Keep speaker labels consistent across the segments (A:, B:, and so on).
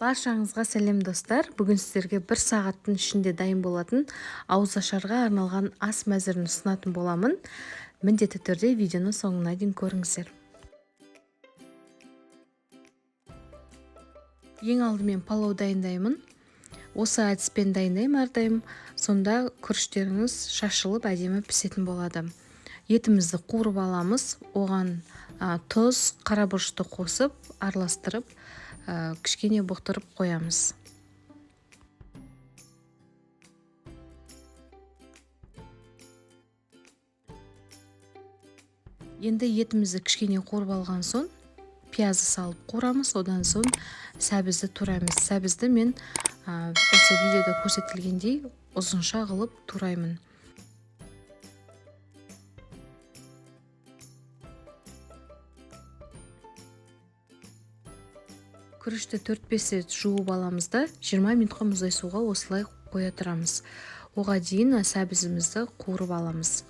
A: Баршаңызға сәлем достар. Бүгін сіздерге 1 сағаттың ішінде дайын болатын ауызашарға арналған ас мәзірін ұсынатын боламын. Міндетті түрде видеоны соңына дейін көріңіздер. Ең алдымен палау дайындаймын. Осы әдіспен дайындаймын әрдайым. Сонда күріштеріңіз шашылып әдемі пісетін болады. Етімізді қуырып аламыз. Оған тұз, қара бұрышты қосып, араластырып, кішкене бұқтырып қоямыз. Енді етімізді кішкене қуырып алған соң, пиязды салып қуырамыз, одан соң сәбізді тураймыз. Сәбізді мен осы видеода көрсетілгендей ұзынша қылып тураймын. Күрішті 4-5 рет жуып аламыз да 20 минутқа мұздай суға осылай қоя тұрамыз. Оға дейін сәбізімізді қуырып аламыз.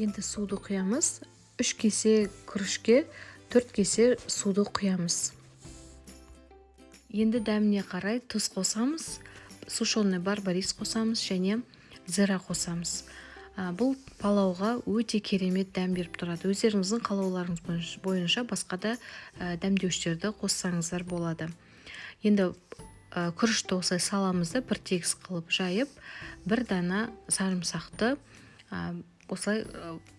A: Енді суды құямыз. 3 кесе күрішке 4 кесе суды құямыз. Енді дәміне қарай тұз қосамыз, сушеный барбарис қосамыз және зира қосамыз. Бұл палауға өте керемет дәм беріп тұрады. Өздеріңіздің қалауларыңыз бойынша басқа да дәмдеуіштерді қоссаңыздар болады. Енді күрішті осылай саламызды бір тегіс қылып жайып, бір дана сарымсақты осылай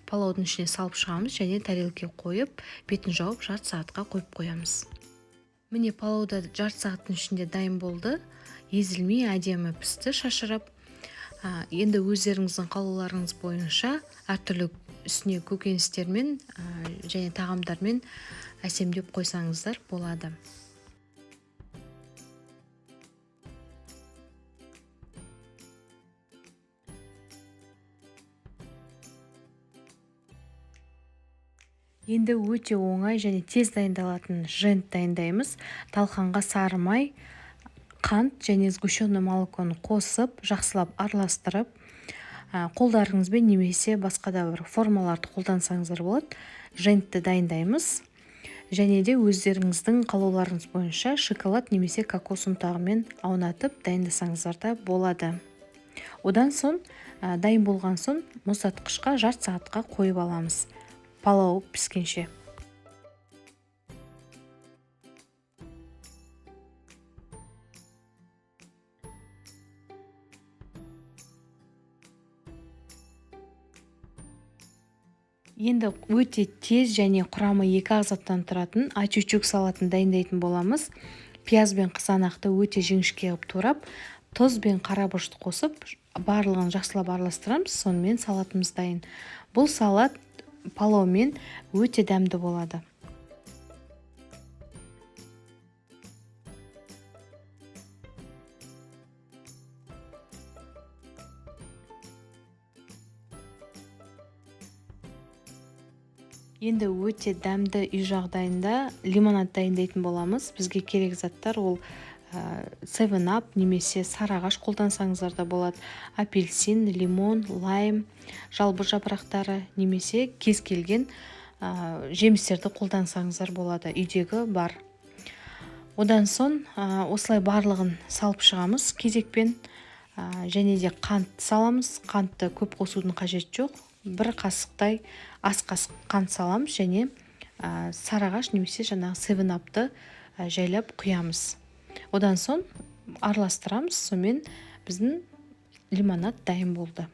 A: палаудың ішіне салып шығамыз және тәрелке қойып, бетін жауып жарты сағатқа қойып қоямыз. Міне палауда жарты сағаттың ішінде дайын болды. Езілмей әдемі пісті, шашырап. Енді өздеріңіздің қалауларыңыз бойынша әртүрлі үстіне көкөністермен және тағамдармен әсемдеп қойсаңыздар болады. Енді өте оңай және тез дайындалатын жент дайындаймыз. Талқанға сары май, қант және сгущенное молоконы қосып, жақсылап араластырып, қолдарыңызбен немесе басқа да бір формаларды қолдансаңыздар болады. Жентті дайындаймыз. Және де өздеріңіздің қалауларыңыз бойынша шоколад немесе кокос ұнтағымен аунатып дайындасаңыздар да болады. Одан соң дайын болған соң мұздатқышқа жарты сағатқа қойып аламыз. Палау піскенше. Енді өте тез және құрамы 2 ағзаттан тұратын ачучук салатын дайындайтын боламыз. Пияз бен қызанақты өте жіңішке қылып турап, тұз бен қара бұрышты қосып, барлығын жақсылап араластырамыз, сонымен салатымыз дайын. Бұл салат палаумен өте дәмді болады. Енді өте дәмді үй жағдайында лимонад дайындайтын боламыз. Бізге керек заттар ол 7-Up немесе сарыағаш қолдансаңыздар да болады. Апельсин, лимон, лайм, жалбыр жапырақтары немесе кез келген жемістерді қолдансаңыздар болады. Үйдегі бар. Одан соң осылай барлығын салып шығамыз кезекпен. Және де қант саламыз. Қантты көп қосудың қажет жоқ. Бір қасықтай ас қасық қант саламыз және сарыағаш немесе жаңағы 7-Up'ты жайлап құямыз. Одан соң араластырамыз, сонымен біздің лимонад дайын болды.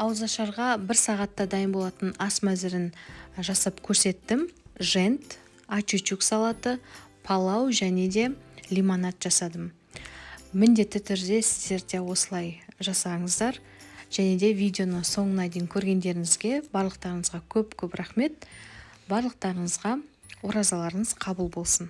A: Ауызашарға 1 сағатта дайын болатын ас мәзірін жасап көрсеттім. Жент, ачучук салаты, палау және де лимонад жасадым. Міндетті түрде сіздер де осылай жасаңыздар. Және де видеоны соңына дейін көргендеріңізге барлықтарыңызға көп рахмет. Барлықтарыңызға оразаларыңыз қабыл болсын.